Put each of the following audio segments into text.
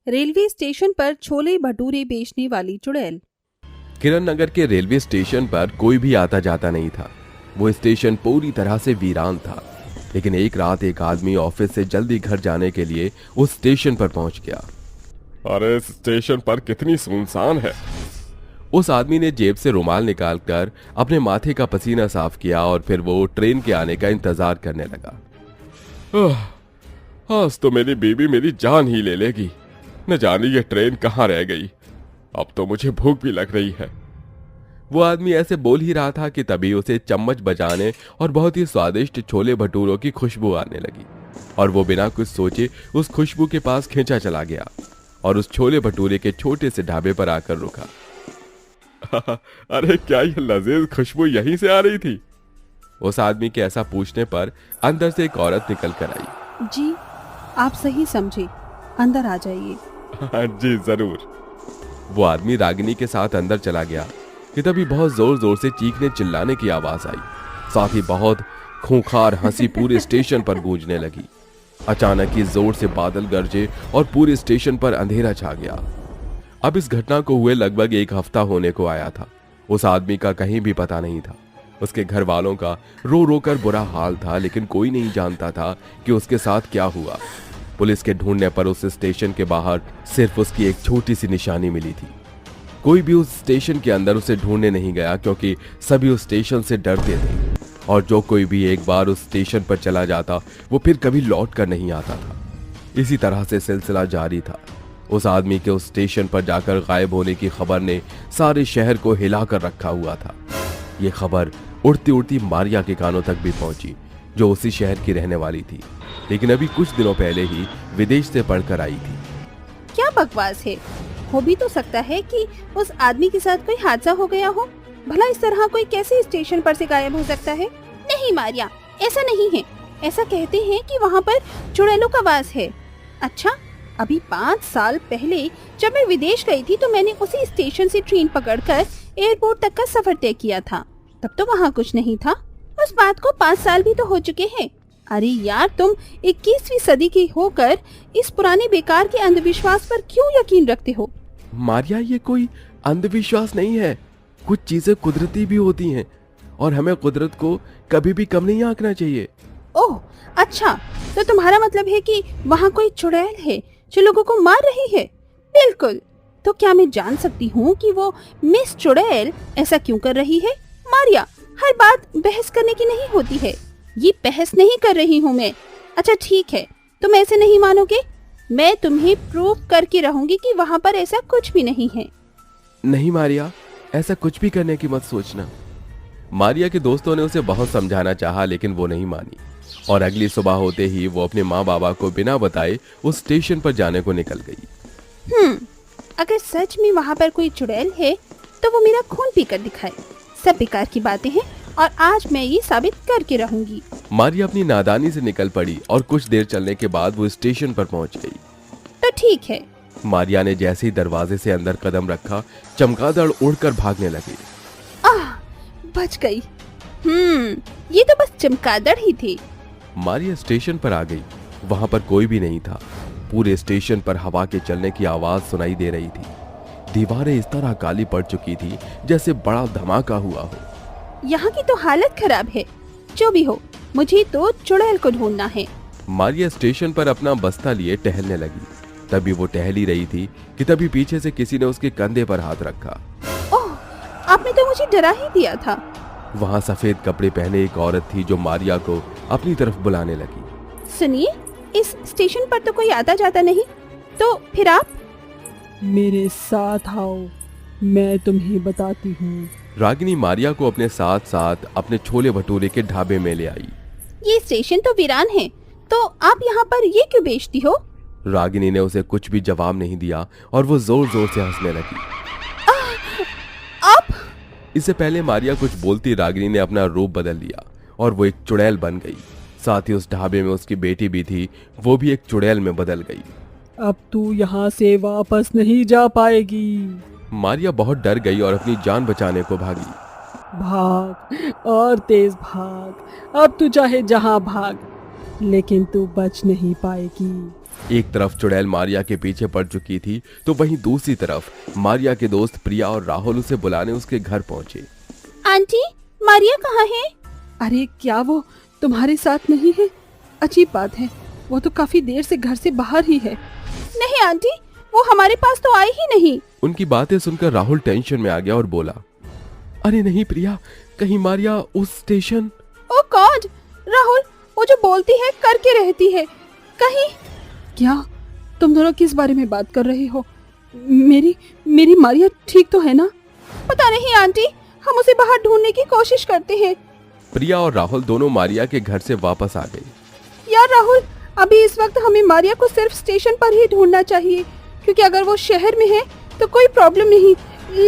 Railway station पर छोले भटूरे बेचने वाली चुड़ैल। किरण नगर के रेलवे स्टेशन पर कोई भी आता जाता नहीं था। वो स्टेशन पूरी तरह से वीरान था। लेकिन एक रात एक आदमी ऑफिस से जल्दी घर जाने के लिए उस स्टेशन पर पहुंच गया। अरे स्टेशन पर कितनी सुनसान है। उस आदमी ने जेब से रुमाल निकालकर अपने माथे का पसीना साफ किया और फिर वो ट्रेन के आने का इंतजार करने लगा। आज तो मेरी बीवी मेरी जान ही ले लेगी। न जाने ये ट्रेन कहाँ रह गई। अब तो मुझे भूख भी लग रही है। वो आदमी ऐसे बोल ही रहा था कि तभी उसे चम्मच बजाने और बहुत ही स्वादिष्ट छोले भटूरों की खुशबू आने लगी और वो बिना कुछ सोचे उस खुशबू के पास खींचा चला गया और उस छोले भटूरे के छोटे से ढाबे पर आकर रुका। अरे क्या ये लजीज खुशबू यहीं से आ रही थी? उस आदमी के ऐसा पूछने पर अंदर से एक औरत निकल कर आई। जी, आप सही समझे, अंदर आ जाइए। जी जरूर। वो आदमी रागिनी के साथ अंदर चला गया कि तभी बहुत जोर जोर से चीखने चिल्लाने की आवाज आई। साथ ही बहुत खूंखार हंसी पूरे स्टेशन पर गूंजने लगी। अचानक ही जोर से बादल गरजे और पूरे स्टेशन पर अंधेरा छा गया। अब इस घटना को हुए लगभग एक हफ्ता होने को आया था। उस आदमी का कहीं भी पता नहीं था। उसके घर वालों का रो रो कर बुरा हाल था, लेकिन कोई नहीं जानता था कि उसके साथ क्या हुआ। पुलिस के ढूंढने पर उस स्टेशन के बाहर सिर्फ उसकी एक छोटी सी निशानी मिली थी। कोई भी उस स्टेशन के अंदर उसे ढूंढने नहीं गया क्योंकि सभी उस स्टेशन से डरते थे और जो कोई भी एक बार उस स्टेशन पर चला जाता वो फिर कभी लौट कर नहीं आता था। इसी तरह से सिलसिला जारी था। उस आदमी के उस स्टेशन पर जाकर गायब होने की खबर ने सारे शहर को हिलाकर रखा हुआ था। ये खबर उड़ती उड़ती मारिया के कानों तक भी पहुंची, जो उसी शहर की रहने वाली थी, लेकिन अभी कुछ दिनों पहले ही विदेश से पढ़कर आई थी। क्या बकवास है। हो भी तो सकता है कि उस आदमी के साथ कोई हादसा हो गया हो। भला इस तरह कोई कैसे स्टेशन पर से गायब हो सकता है? नहीं मारिया, ऐसा नहीं है। ऐसा कहते हैं कि वहाँ पर चुड़ैलों का वास है। अच्छा, अभी 5 साल पहले जब मैं विदेश गई थी तो मैंने उसी स्टेशन से ट्रेन पकड़कर एयरपोर्ट तक का सफर तय किया था। तब तो वहाँ कुछ नहीं था। उस बात को 5 साल भी तो हो चुके हैं। अरे यार, तुम 21वीं सदी की होकर इस पुराने बेकार के अंधविश्वास पर क्यों यकीन रखते हो? मारिया, ये कोई अंधविश्वास नहीं है। कुछ चीजें कुदरती भी होती हैं और हमें कुदरत को कभी भी कम नहीं आंकना चाहिए। ओह अच्छा, तो तुम्हारा मतलब है कि वहाँ कोई चुड़ैल है जो लोगों को मार रही है? बिल्कुल। तो क्या मैं जान सकती हूँ कि वो मिस चुड़ैल ऐसा क्यों कर रही है? मारिया, हर बात बहस करने की नहीं होती है। ये बहस नहीं कर रही हूँ मैं। अच्छा ठीक है, तुम ऐसे नहीं मानोगे। मैं तुम्हें प्रूव करके रहूंगी कि वहाँ पर ऐसा कुछ भी नहीं है। नहीं मारिया, ऐसा कुछ भी करने की मत सोचना। मारिया के दोस्तों ने उसे बहुत समझाना चाहा, लेकिन वो नहीं मानी और अगली सुबह होते ही वो अपने माँ बाबा को बिना बताए उस स्टेशन पर जाने को निकल गई। अगर सच में वहाँ पर कोई चुड़ैल है तो वो मेरा खून पीकर दिखाए। सब बेकार की बातें हैं और आज मैं ये साबित करके रहूंगी। मारिया अपनी नादानी से निकल पड़ी और कुछ देर चलने के बाद वो स्टेशन पर पहुंच गई। तो ठीक है। मारिया ने जैसे ही दरवाजे से अंदर कदम रखा, चमगादड़ उड़कर भागने लगी। बच गई। ये तो बस चमगादड़ ही थी। मारिया स्टेशन पर आ गई। वहां पर कोई भी नहीं था। पूरे स्टेशन पर हवा के चलने की आवाज सुनाई दे रही थी। दीवारें इस तरह काली पड़ चुकी थी जैसे बड़ा धमाका हुआ हो। यहाँ की तो हालत खराब है। जो भी हो, मुझे तो चुड़ैल को ढूंढना है। मारिया स्टेशन पर अपना बस्ता लिए टहलने लगी। तभी वो टहल ही रही थी कि तभी पीछे से किसी ने उसके कंधे पर हाथ रखा। ओह, आपने तो मुझे डरा ही दिया था। वहाँ सफेद कपड़े पहने एक औरत थी जो मारिया को अपनी तरफ बुलाने लगी। सुनिए, इस स्टेशन पर तो कोई आता जाता नहीं, तो फिर आप? मेरे साथ आओ, मैं तुम्हें बताती हूँ। रागिनी मारिया को अपने साथ साथ अपने छोले भटूरे के ढाबे में ले आई। ये स्टेशन तो वीरान है, तो आप यहाँ पर ये क्यों बेचती हो? रागिनी ने उसे कुछ भी जवाब नहीं दिया और वो जोर जोर से हंसने लगी। आप? इससे पहले मारिया कुछ बोलती रागिनी ने अपना रूप बदल लिया और वो एक चुड़ैल बन गई। साथ ही उस ढाबे में उसकी बेटी भी थी, वो भी एक चुड़ैल में बदल गई। अब तू यहाँ से वापस नहीं जा पाएगी। मारिया बहुत डर गई और अपनी जान बचाने को भागी। भाग और तेज भाग, अब तू चाहे जहाँ भाग, लेकिन तू बच नहीं पाएगी। एक तरफ चुड़ैल मारिया के पीछे पड़ चुकी थी तो वहीं दूसरी तरफ मारिया के दोस्त प्रिया और राहुल उसे बुलाने उसके घर पहुंचे। आंटी, मारिया कहाँ है? अरे क्या वो तुम्हारे साथ नहीं है? अजीब बात है, वो तो काफी देर से घर से बाहर ही है। नहीं आंटी, वो हमारे पास तो आई ही नहीं। उनकी बातें सुनकर राहुल टेंशन में आ गया और बोला, अरे नहीं प्रिया, कहीं मारिया उस स्टेशन। ओ गॉड राहुल, वो जो बोलती है करके रहती है, कहीं। क्या तुम दोनों किस बारे में बात कर रहे हो? मेरी मारिया ठीक तो है ना? पता नहीं आंटी, हम उसे बाहर ढूंढने की कोशिश करते हैं। प्रिया और राहुल दोनों मारिया के घर से वापस आ गए। यार राहुल, अभी इस वक्त हमें मारिया को सिर्फ स्टेशन पर ही ढूंढना चाहिए, क्योंकि अगर वो शहर में है तो कोई प्रॉब्लम नहीं,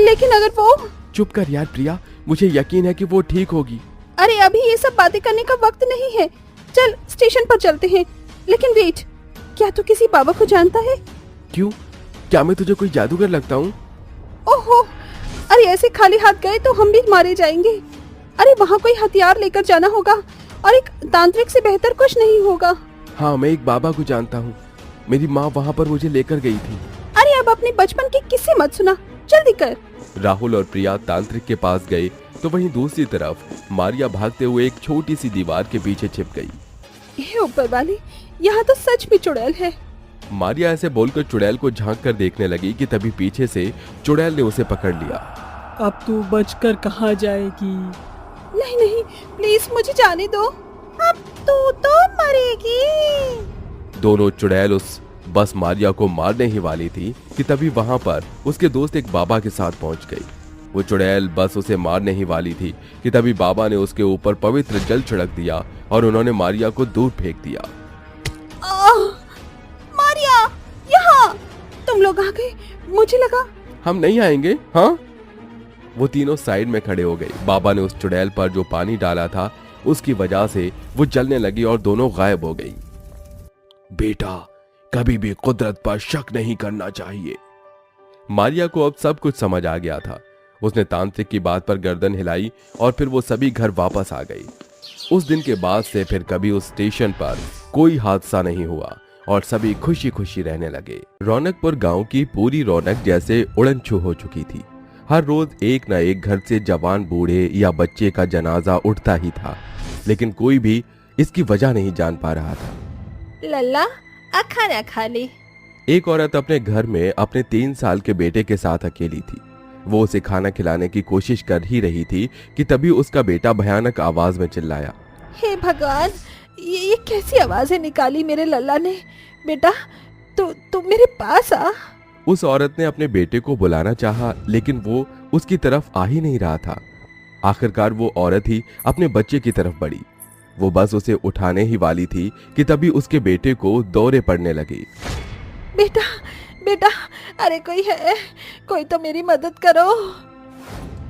लेकिन अगर वो। चुप कर यार प्रिया, मुझे यकीन है कि वो ठीक होगी। अरे अभी ये सब बातें करने का वक्त नहीं है, चल स्टेशन पर चलते हैं। लेकिन वेट, क्या तू किसी बाबा को जानता है? क्यों, क्या मैं तुझे कोई जादूगर लगता हूँ? ओहो, अरे ऐसे खाली हाथ गए तो हम भी मारे जाएंगे। अरे वहाँ कोई हथियार लेकर जाना होगा, और एक तांत्रिक से बेहतर कुछ नहीं होगा। हाँ, मैं एक बाबा को जानता हूँ, मेरी माँ वहाँ पर मुझे लेकर गई थी। अरे अब अपने बचपन की किस्से मत सुना, जल्दी कर। राहुल और प्रिया तांत्रिक के पास गए तो वहीं दूसरी तरफ मारिया भागते हुए एक छोटी सी दीवार के पीछे छिप गई। हे ऊपर वाले, यहाँ तो सच में चुड़ैल है। मारिया ऐसे बोलकर चुड़ैल को झांक कर देखने लगी कि तभी पीछे से चुड़ैल ने उसे पकड़ लिया। अब तू बचकर कहाँ जाएगी? नहीं नहीं, प्लीज मुझे जाने दो, अब तू तो मरेगी। दोनों चुड़ैल उस बस मारिया को मारने ही वाली थी कि तभी वहां पर उसके दोस्त एक बाबा के साथ पहुंच गई। वो चुड़ैल बस उसे मारने ही वाली थी कि तभी बाबा ने उसके ऊपर पवित्र जल छिड़क दिया और उन्होंने मारिया को दूर फेंक दिया। मारिया, यहाँ तुम लोग आ गए, मुझे लगा। हम नहीं आएंगे। हाँ, वो तीनों साइड में खड़े हो गए। बाबा ने उस चुड़ैल पर जो पानी डाला था उसकी वजह से वो जलने लगी और दोनों गायब हो गई। बेटा, कभी भी कुदरत पर शक नहीं करना चाहिए। मारिया को अब सब कुछ समझ आ गया था। उसने तांत्रिक की बात पर गर्दन हिलाई और फिर वो सभी घर वापस आ गई। उस दिन के बाद से फिर कभी उस स्टेशन पर कोई हादसा नहीं हुआ और सभी खुशी खुशी रहने लगे। रौनकपुर गांव की पूरी रौनक जैसे उड़न छू हो चुकी थी। हर रोज एक न एक घर से जवान बूढ़े या बच्चे का जनाजा उठता ही था, लेकिन कोई भी इसकी वजह नहीं जान पा रहा था। लल्ला, खाना खा ले। एक औरत अपने घर में अपने 3 साल के बेटे के साथ अकेली थी। वो उसे खाना खिलाने की कोशिश कर ही रही थी कि तभी उसका बेटा भयानक आवाज में चिल्लाया, हे भगवान, ये कैसी आवाजें निकाली मेरे लल्ला ने। बेटा, तू मेरे पास आ। उस औरत ने अपने बेटे को बुलाना चाहा, लेकिन वो उसकी तरफ आ ही नहीं रहा था। आखिरकार वो औरत ही अपने बच्चे की तरफ बढ़ी। वो बस उसे उठाने ही वाली थी कि तभी उसके बेटे को दौरे पड़ने लगे। बेटा, बेटा, अरे कोई है, कोई तो मेरी मदद करो।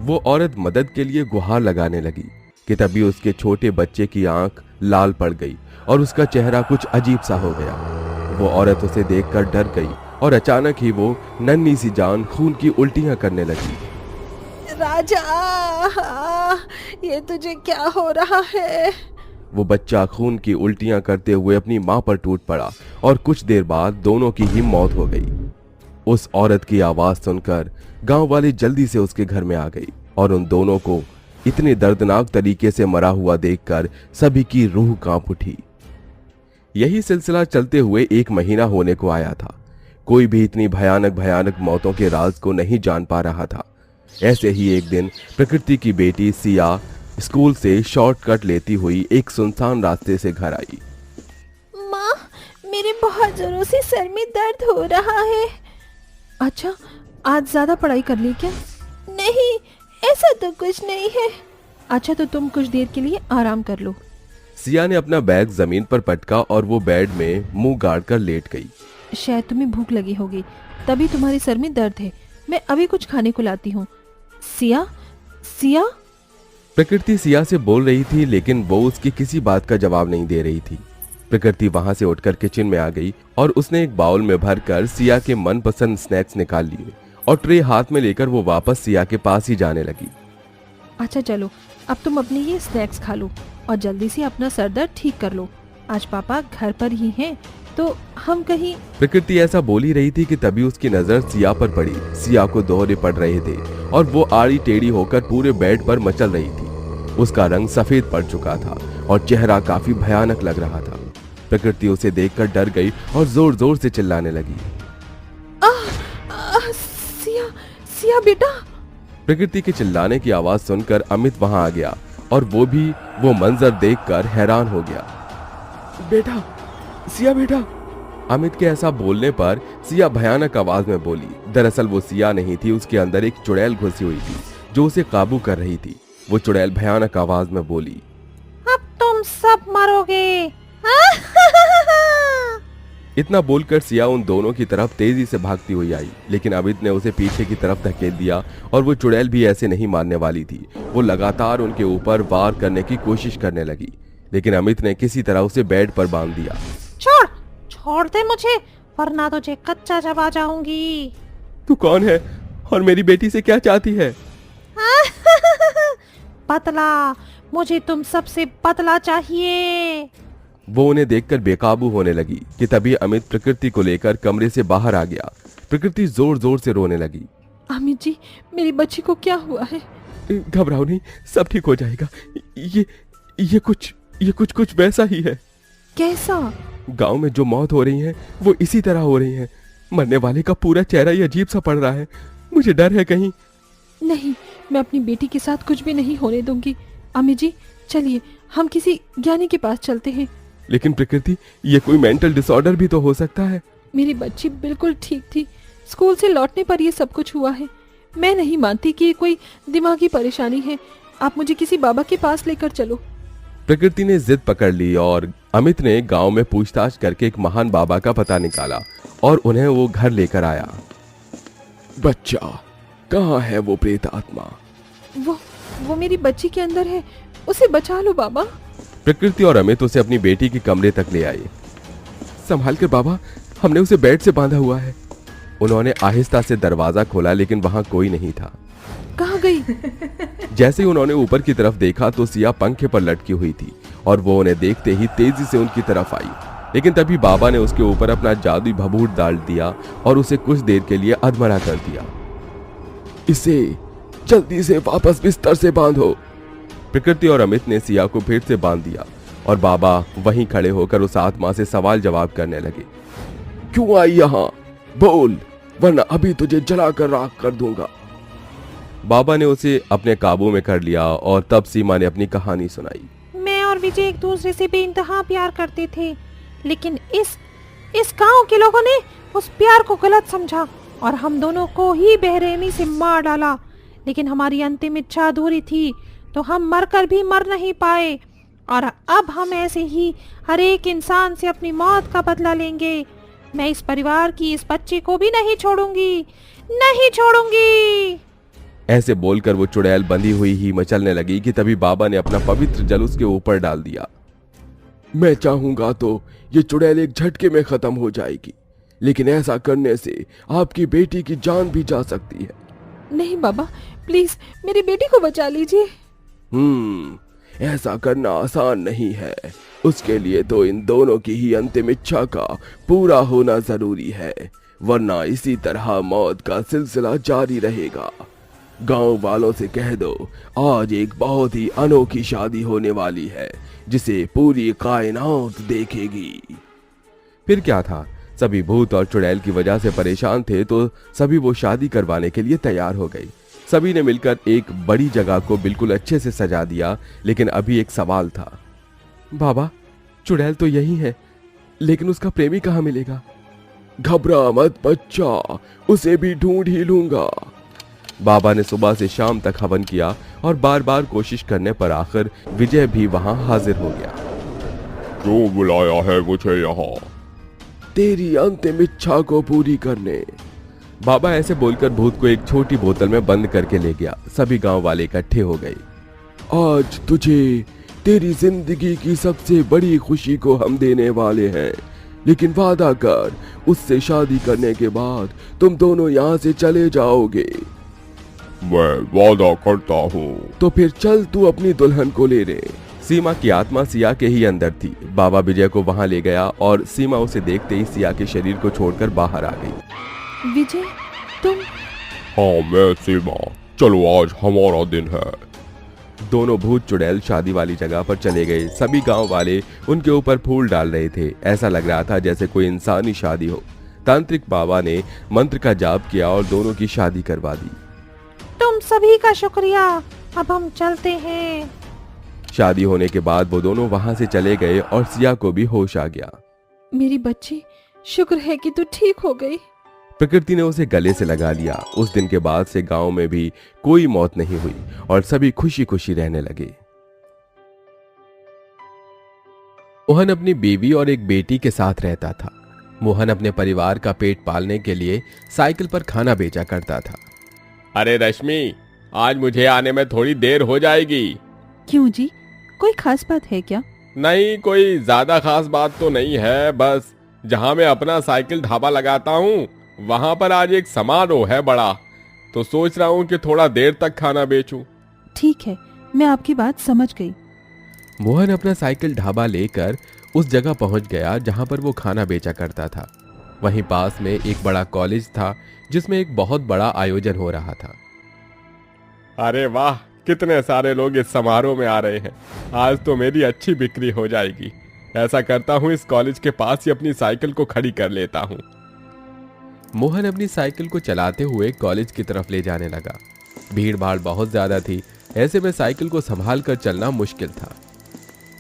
वो औरत मदद के लिए गुहार लगाने लगी कि तभी उसके छोटे बच्चे की आंख लाल पड़ गई और उसका चेहरा कुछ अजीब सा हो गया। वो औरत उसे देखकर डर गई और अचानक ही वो नन्ही सी जान खून की उल्टियां करने लगी। राजा, ये तुझे क्या हो रहा है? वो बच्चा खून की उल्टियां करते हुए अपनी मां पर टूट पड़ा और कुछ देर बाद दोनों की ही मौत हो गई। उस औरत की आवाज सुनकर गांव वाले जल्दी से उसके घर में आ गई और उन दोनों को इतने दर्दनाक तरीके से मरा हुआ देखकर सभी की रूह कांप उठी। यही सिलसिला चलते हुए 1 महीना होने को आया था। कोई भी इतनी भयानक भयानक मौतों के राज को नहीं जान पा रहा था। ऐसे ही एक दिन प्रकृति की बेटी सिया स्कूल से शॉर्टकट लेती हुई एक सुनसान रास्ते से घर आई। माँ, मेरे बहुत जोरों से सर में दर्द हो रहा है। अच्छा, आज ज्यादा पढ़ाई कर ली क्या? नहीं, ऐसा तो कुछ नहीं है। अच्छा, तो तुम कुछ देर के लिए आराम कर लो। सिया ने अपना बैग जमीन पर पटका और वो बेड में मुंह गाड़ कर लेट गई। शायद तुम्हें भूख लगी होगी, तभी तुम्हारे सर में दर्द है। मैं अभी कुछ खाने को लाती हूँ। सिया, सिया। प्रकृति सिया से बोल रही थी, लेकिन वो उसकी किसी बात का जवाब नहीं दे रही थी। प्रकृति वहां से उठकर किचन में आ गई और उसने एक बाउल में भरकर सिया के मनपसंद स्नैक्स निकाल लिए और ट्रे हाथ में लेकर वो वापस सिया के पास ही जाने लगी। अच्छा चलो, अब तुम अपने ये स्नैक्स खा लो और जल्दी से अपना सर दर्द ठीक कर लो। आज पापा घर पर ही हैं, तो हम कहीं। प्रकृति ऐसा बोल ही रही थी कि तभी उसकी नजर सिया पर पड़ी। सिया को दोहरे पड़ रहे थे और वो आड़ी टेढ़ी होकर पूरे बेड पर मचल रही थी। उसका रंग सफेद पड़ चुका था और चेहरा काफी भयानक लग रहा था। प्रकृति उसे देखकर डर गई और जोर जोर से चिल्लाने लगी। सिया, सिया बेटा। प्रकृति के चिल्लाने की आवाज सुनकर अमित वहां आ गया और वो भी वो मंजर देखकर हैरान हो गया। बेटा, सिया बेटा। अमित के ऐसा बोलने पर सिया भयानक आवाज में बोली। दरअसल वो सिया नहीं थी, उसके अंदर एक चुड़ैल घुसी हुई थी जो उसे काबू कर रही थी। वो चुड़ैल भयानक आवाज में बोली, अब तुम सब मरोगे। इतना बोलकर सिया उन दोनों की तरफ तेजी से भागती हुई आई, लेकिन अमित ने उसे पीछे की तरफ धकेल दिया और वो चुड़ैल भी ऐसे नहीं मारने वाली थी। वो लगातार उनके ऊपर वार करने की कोशिश करने लगी, लेकिन अमित ने किसी तरह उसे बेड पर बांध दिया। छोड़ दे मुझे, वरना तुझे कच्चा चबा जाऊंगी। तू कौन है और मेरी बेटी से क्या चाहती है? पतला, मुझे तुम सबसे पतला चाहिए। वो उन्हें देखकर बेकाबू होने लगी कि तभी अमित प्रकृति को लेकर कमरे से बाहर आ गया। प्रकृति जोर जोर से रोने लगी। अमित जी, मेरी बच्ची को क्या हुआ है? घबराओ नहीं, सब ठीक हो जाएगा। ये कुछ वैसा ही है। कैसा? गांव में जो मौत हो रही है वो इसी तरह हो रही है। मरने वाले का पूरा चेहरा ही अजीब सा पड़ रहा है। मुझे डर है कहीं। नहीं, मैं अपनी बेटी के साथ कुछ भी नहीं होने दूंगी। अमित जी, चलिए हम किसी ज्ञानी के पास चलते हैं। लेकिन प्रकृति, ये कोई मेंटल डिसऑर्डर भी तो हो सकता है। मेरी बच्ची बिल्कुल ठीक थी। स्कूल से लौटने पर ये सब कुछ हुआ है। मैं नहीं मानती कि ये कोई दिमागी परेशानी है। आप मुझे किसी बाबा के पास लेकर चलो। प्रकृति ने जिद पकड़ ली और अमित ने गांव में पूछताछ करके एक महान बाबा का पता निकाला और उन्हें वो घर लेकर आया। बच्चा, कहाँ है वो प्रेत आत्मा? वो मेरी बच्ची के अंदर है। उसे बचा लो बाबा। प्रकृति और अमित उसे अपनी बेटी के कमरे तक ले आए। संभाल कर बाबा, हमने उसे बेड से बांधा हुआ है। उन्होंने आहिस्ता से दरवाजा खोला, लेकिन वहां कोई नहीं था। कहाँ गई? जैसे ही उन्होंने ऊपर की तरफ देखा तो सिया पंखे पर लटकी हुई थी और वो उन्हें देखते ही तेजी से उनकी तरफ आई। लेकिन तभी बाबा ने उसके ऊपर अपना जादुई भभूत डाल दिया और उसे कुछ देर के लिए अधमरा कर दिया। इसे जल्दी से वापस बिस्तर से बांधो। प्रकृति और अमित ने सिया को फिर से बांध दिया और बाबा वहीं खड़े होकर उस आत्मा से सवाल जवाब करने लगे। क्यों आई यहाँ? बोल, वरना अभी तुझे जलाकर राख कर दूंगा। बाबा ने उसे अपने काबू में कर लिया और तब सीमा ने अपनी कहानी सुनाई। मैं और विजय एक दूसरे से बेइंतहा प्यार करते थे, लेकिन इस गांव के लोगों ने उस प्यार को गलत समझा और हम दोनों को ही बेरहमी से मार डाला। लेकिन हमारी अंतिम इच्छा अधूरी थी, तो हम मरकर भी मर नहीं पाए और अब हम ऐसे ही हर एक इंसान से अपनी मौत का बदला लेंगे। मैं इस परिवार की इस बच्ची को भी नहीं छोड़ूंगी। ऐसे बोलकर वो चुड़ैल बंधी हुई ही मचलने लगी कि तभी बाबा ने अपना पवित्र जल उसके ऊपर डाल दिया। मैं चाहूंगा तो ये चुड़ैल एक झटके में खत्म हो जाएगी, लेकिन ऐसा करने से आपकी बेटी की जान भी जा सकती है। नहीं बाबा, प्लीज मेरी बेटी को बचा लीजिए। ऐसा करना आसान नहीं है। उसके लिए तो इन दोनों की ही अंतिम इच्छा का पूरा होना जरूरी है, वरना इसी तरह मौत का सिलसिला जारी रहेगा। गांव वालों से कह दो, आज एक बहुत ही अनोखी शादी होने वाली है जिसे पूरी कायनात देखेगी। फिर क्या था, सभी भूत और चुड़ैल की वजह से परेशान थे, तो सभी वो शादी करवाने के लिए तैयार हो गई। सभी ने मिलकर एक बड़ी जगह को बिल्कुल अच्छे से सजा दिया। लेकिन अभी एक सवाल था। बाबा, चुड़ैल तो यही है, लेकिन उसका प्रेमी कहाँ मिलेगा? घबरा मत बच्चा, उसे भी ढूंढ ही लूंगा। बाबा ने सुबह से शाम तक हवन किया और बार बार कोशिश करने पर आखिर विजय भी वहां हाजिर हो गया। क्यों बुलाया है मुझे यहाँ? तेरी अंतिम इच्छा को पूरी करने। बाबा ऐसे बोलकर भूत को एक छोटी बोतल में बंद करके ले गया। सभी गांव वाले इकट्ठे हो गए। आज तुझे तेरी जिंदगी की सबसे बड़ी खुशी को हम देने वाले हैं, लेकिन वादा कर, उससे शादी करने के बाद तुम दोनों यहाँ से चले जाओगे। मैं वादा करता हूँ। तो फिर चल, तू अपनी दुल्हन को ले ले। सीमा की आत्मा सिया के ही अंदर थी। बाबा विजय को वहां ले गया और सीमा उसे देखते ही सिया के शरीर को छोड़कर बाहर आ गई। विजय, तुम? हाँ, मैं सीमा। चलो आज हमारा दिन है। दोनों भूत चुड़ैल शादी वाली जगह पर चले गए। सभी गांव वाले उनके ऊपर फूल डाल रहे थे। ऐसा लग रहा था जैसे कोई इंसानी शादी हो। तांत्रिक बाबा ने मंत्र का जाप किया और दोनों की शादी करवा दी। तुम सभी का शुक्रिया, अब हम चलते हैं। शादी होने के बाद वो दोनों वहां से चले गए और सिया को भी होश आ गया। मेरी बच्ची, शुक्र है कि तू ठीक हो गई। प्रकृति ने उसे गले से लगा लिया। उस दिन के बाद से गांव में भी कोई मौत नहीं हुई और सभी खुशी खुशी रहने लगे। मोहन अपनी बीवी और एक बेटी के साथ रहता था। मोहन अपने परिवार का पेट पालने के लिए साइकिल पर खाना बेचा करता था। अरे रश्मि, आज मुझे आने में थोड़ी देर हो जाएगी। क्यों जी, कोई खास बात है क्या? नहीं, कोई ज्यादा खास बात तो नहीं है। बस जहां मैं अपना साइकिल ढाबा लगाता हूँ वहां पर आज एक समारोह है बड़ा, तो सोच रहा हूँ कि थोड़ा देर तक खाना बेचूं। ठीक है, मैं आपकी बात समझ गई। मोहन अपना साइकिल ढाबा लेकर उस जगह पहुंच गया जहां पर वो खाना बेचा करता था। वहीं पास में एक बड़ा कॉलेज था जिसमें एक बहुत बड़ा आयोजन हो रहा था। अरे वाह, कितने सारे लोग इस समारोह में आ रहे हैं। आज तो मेरी अच्छी बिक्री हो जाएगी। ऐसा करता हूँ, इस कॉलेज के पास ही अपनी साइकिल को खड़ी कर लेता हूँ। मोहन अपनी साइकिल को चलाते हुए कॉलेज की तरफ ले जाने लगा। भीड़ भाड़ बहुत ज्यादा थी, ऐसे में साइकिल को संभाल कर चलना मुश्किल था।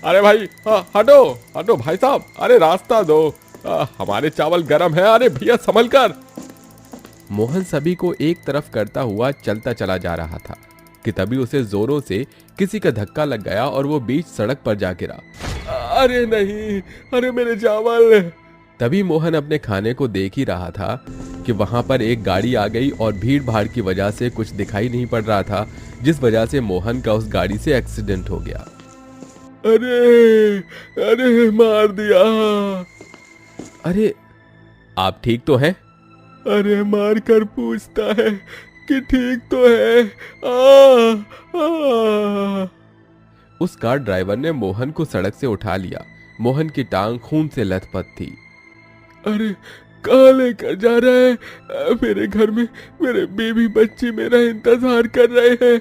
अरे भाई, हटो हटो भाई साहब, अरे रास्ता दो, हमारे चावल गरम है। अरे भैया संभल कर। मोहन सभी को एक तरफ करता हुआ चलता चला जा रहा था कि तभी उसे जोरों से किसी का धक्का लग गया और वो बीच सड़क पर जा गिरा। अरे नहीं, अरे मेरे चावल। तभी मोहन अपने खाने को देख ही रहा था कि वहां पर एक गाड़ी आ गई और भीड़ भाड़ की वजह से कुछ दिखाई नहीं पड़ रहा था, जिस वजह से मोहन का उस गाड़ी से एक्सीडेंट हो गया। अरे अरे मार दिया। अरे आप ठीक तो हैं? अरे मार कर पूछता है कि ठीक तो है। आ। उस कार ड्राइवर ने मोहन को सड़क से उठा लिया। मोहन की टांग खून से लथपथ थी। अरे कहाँ लेकर जा रहा है? मेरे घर में मेरे बीवी बच्ची मेरा इंतजार कर रहे हैं।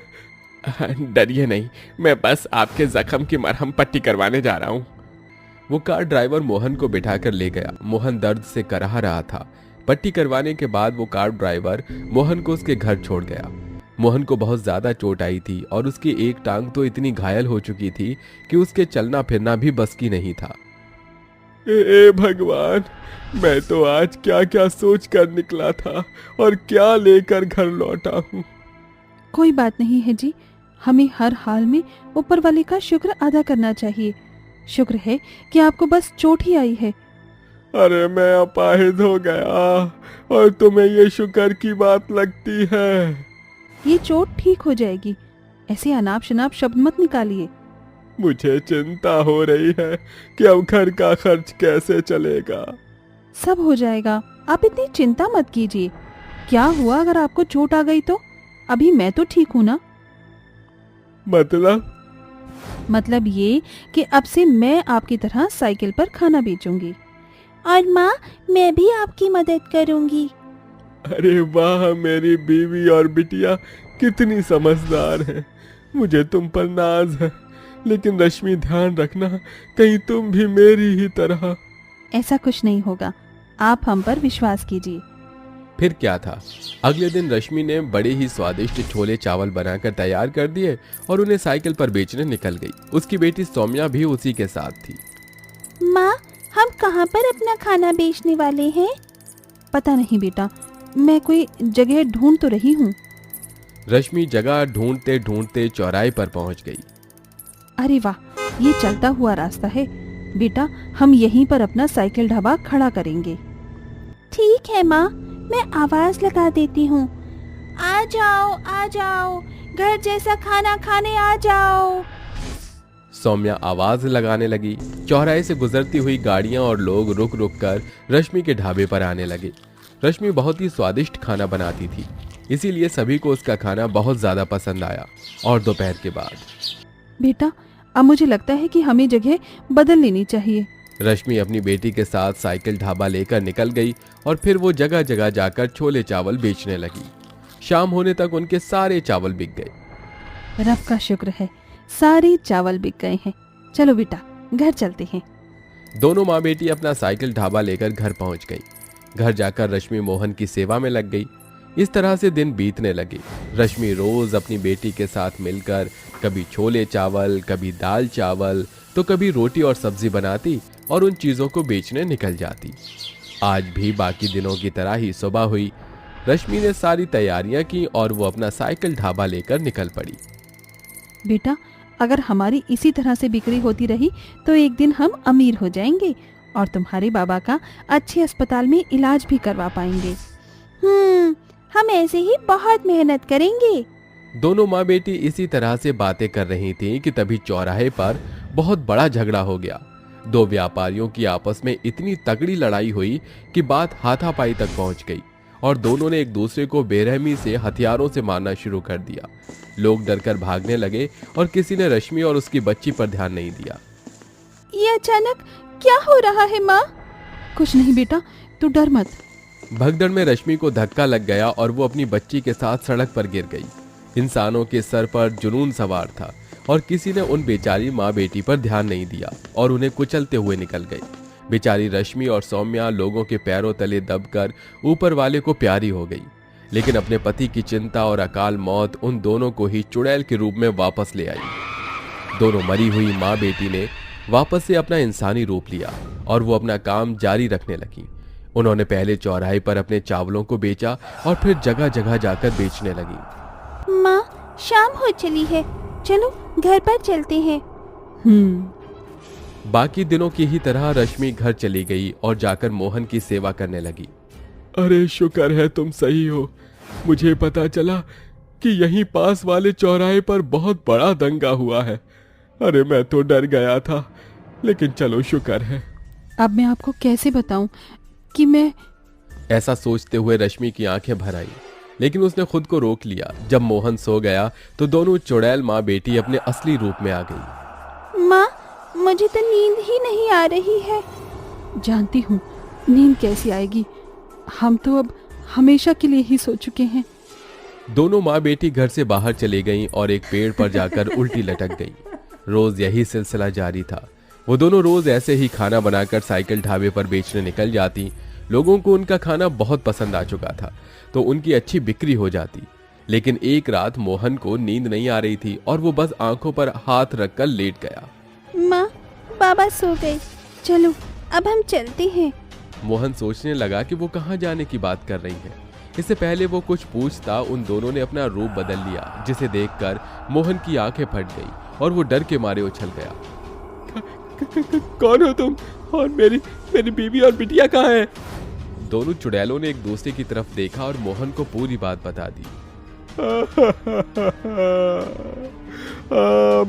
डरिए नहीं, मैं बस आपके जख्म की मरहम पट्टी करवाने जा रहा हूँ। वो कार ड्राइवर मोहन को बिठाकर ले गया। मोहन दर्द से कराह रहा था। पट्टी करवाने के बाद वो कार ड्राइवर मोहन को उसके घर छोड़ गया। मोहन को बहुत ज्यादा चोट आई थी और उसकी एक टांग तो इतनी घायल हो चुकी थी कि उसके चलना फिरना भी बस की नहीं था। ए भगवान, मैं तो आज क्या क्या सोच कर निकला था और क्या लेकर घर लौटा हूँ। कोई बात नहीं है जी, हमें हर हाल में ऊपर वाले का शुक्र अदा करना चाहिए। शुक्र है कि आपको बस चोट ही आई है। अरे मैं अपाहिज हो गया और तुम्हें ये शुक्र की बात लगती है। ये चोट ठीक हो जाएगी, ऐसे अनाप शनाप शब्द मत निकालिए। मुझे चिंता हो रही है कि अब घर का खर्च कैसे चलेगा। सब हो जाएगा, आप इतनी चिंता मत कीजिए। क्या हुआ अगर आपको चोट आ गई तो? अभी मैं तो ठीक हूँ ना। मतलब ये कि अब से मैं आपकी तरह साइकिल पर खाना बेचूंगी और माँ, मैं भी आपकी मदद करूंगी। अरे वाह, मेरी बीवी और बिटिया कितनी समझदार है। मुझे तुम पर नाज है, लेकिन रश्मि ध्यान रखना, कहीं तुम भी मेरी ही तरह। ऐसा कुछ नहीं होगा, आप हम पर विश्वास कीजिए। फिर क्या था, अगले दिन रश्मि ने बड़े ही स्वादिष्ट छोले चावल बनाकर तैयार कर दिए और उन्हें साइकिल पर बेचने निकल गई। उसकी बेटी सौम्या भी उसी के साथ थी। माँ, हम कहाँ पर अपना खाना बेचने वाले हैं? पता नहीं बेटा, मैं कोई जगह ढूंढ तो रही हूँ। रश्मि जगह ढूंढते ढूंढते चौराहे पर पहुंच गई। अरे वाह, ये चलता हुआ रास्ता है। बेटा, हम यहीं पर अपना साइकिल ढाबा खड़ा करेंगे। ठीक है माँ, मैं आवाज लगा देती हूँ। आ जाओ, घर जैसा खाना खाने आ जाओ। सौम्या आवाज लगाने लगी। चौराहे से गुजरती हुई गाड़ियां और लोग रुक रुक कर रश्मि के ढाबे पर आने लगे। रश्मि बहुत ही स्वादिष्ट खाना बनाती थी, इसीलिए सभी को उसका खाना बहुत ज्यादा पसंद आया। और दोपहर के बाद, बेटा, अब मुझे लगता है कि हमें जगह बदल लेनी चाहिए। रश्मि अपनी बेटी के साथ साइकिल ढाबा लेकर निकल गई और फिर वो जगह जगह जाकर छोले चावल बेचने लगी। शाम होने तक उनके सारे चावल बिक गए। रब का शुक्र है, सारे चावल बिक गए हैं। चलो बेटा, घर चलते हैं। दोनों माँ बेटी अपना साइकिल ढाबा लेकर घर पहुंच गई। घर जाकर रश्मि मोहन की सेवा में लग गई। इस तरह से दिन बीतने लगे। रश्मि रोज अपनी बेटी के साथ मिलकर कभी छोले चावल, कभी दाल चावल, तो कभी रोटी और सब्जी बनाती और उन चीजों को बेचने निकल जाती। आज भी बाकी दिनों की तरह ही सुबह हुई। रश्मि ने सारी तैयारियां की और वो अपना साइकिल ढाबा लेकर निकल पड़ी। बेटा, अगर हमारी इसी तरह से बिक्री होती रही तो एक दिन हम अमीर हो जाएंगे और तुम्हारे बाबा का अच्छे अस्पताल में इलाज भी करवा पाएंगे। हम ऐसे ही बहुत मेहनत करेंगे। दोनों माँ बेटी इसी तरह से बातें कर रही थीं कि तभी चौराहे पर बहुत बड़ा झगड़ा हो गया। दो व्यापारियों की आपस में इतनी तगड़ी लड़ाई हुई कि बात हाथापाई तक पहुंच गई और दोनों ने एक दूसरे को बेरहमी से हथियारों से मारना शुरू कर दिया। लोग डरकर भागने लगे और किसी ने रश्मि और उसकी बच्ची पर ध्यान नहीं दिया। ये अचानक क्या हो रहा है माँ? कुछ नहीं बेटा, तू डर मत। भगदड़ में रश्मि को धक्का लग गया और वो अपनी बच्ची के साथ सड़क पर गिर गई। इंसानों के सर पर जुनून सवार था और किसी ने उन बेचारी माँ बेटी पर ध्यान नहीं दिया और उन्हें कुचलते हुए निकल गई। बेचारी रश्मि और सौम्या लोगों के पैरों तले दबकर ऊपर वाले को प्यारी हो गई, लेकिन अपने पति की चिंता और अकाल मौत उन दोनों को ही चुड़ैल के रूप में वापस ले आई। दोनों मरी हुई माँ बेटी ने वापस से अपना इंसानी रूप लिया और वो अपना काम जारी रखने लगी। उन्होंने पहले चौराहे पर अपने चावलों को बेचा और फिर जगह जगह जाकर बेचने लगी। माँ, शाम हो चली है, चलो घर पर चलते हैं। बाकी दिनों की ही तरह रश्मि घर चली गई और जाकर मोहन की सेवा करने लगी। अरे शुक्र है तुम सही हो। मुझे पता चला कि यहीं पास वाले चौराहे पर बहुत बड़ा दंगा हुआ है। अरे मैं तो डर गया था, लेकिन चलो शुक्र है। अब मैं आपको कैसे बताऊं कि मैं... ऐसा सोचते हुए रश्मि की आंखें भर आई, लेकिन उसने खुद को रोक लिया। जब मोहन सो गया तो दोनों चुड़ैल माँ बेटी अपने असली रूप में आ गई। माँ, मुझे तो नींद ही नहीं आ रही है। जानती हूँ, नींद कैसी आएगी। हम तो अब हमेशा के लिए ही सो चुके हैं। दोनों माँ बेटी घर से बाहर चली गईं और एक पेड़ पर जाकर उल्टी लटक गईं। रोज यही सिलसिला जारी था। वो दोनों रोज ऐसे ही खाना बनाकर साइकिल ढाबे पर बेचने निकल जाती। लोगों को उनका खाना बहुत पसंद आ चुका था तो उनकी अच्छी बिक्री हो जाती। लेकिन एक रात मोहन को नींद नहीं आ रही थी और वो बस आंखों पर हाथ रखकर लेट गया। माँ, बाबा सो गए, चलो अब हम चलते हैं। मोहन सोचने लगा कि वो कहाँ जाने की बात कर रही है। इससे पहले वो कुछ पूछता उन दोनों ने अपना रूप बदल लिया, जिसे देखकर मोहन की आंखें फट गई और वो डर के मारे उछल गया। कौन हो तुम और मेरी बीवी और बिटिया कहाँ है? दोनों चुड़ैलों ने एक दूसरे की तरफ देखा और मोहन को पूरी बात बता दी।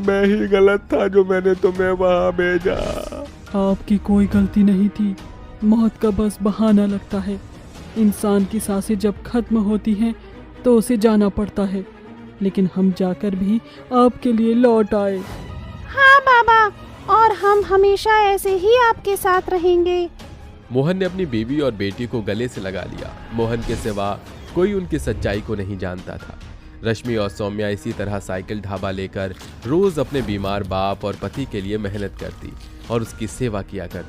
मैं ही गलत था जो मैंने तुम्हें वहां भेजा। आपकी कोई गलती नहीं थी। मौत का बस बहाना लगता है। इंसान की सांसें जब खत्म होती हैं तो उसे जाना पड़ता है, लेकिन हम जाकर भी आपके लिए लौट आए। हाँ बाबा, और हम हमेशा ऐसे ही आपके साथ रहेंगे। मोहन ने अपनी बीवी और बेटी को गले से लगा लिया। मोहन के सिवा कोई उनकी सच्चाई को नहीं जानता था। रश्मि और सौम्या इसी तरह साइकिल ढाबा लेकर रोज अपने बीमार बाप और पति के लिए मेहनत करती और उसकी सेवा किया करती।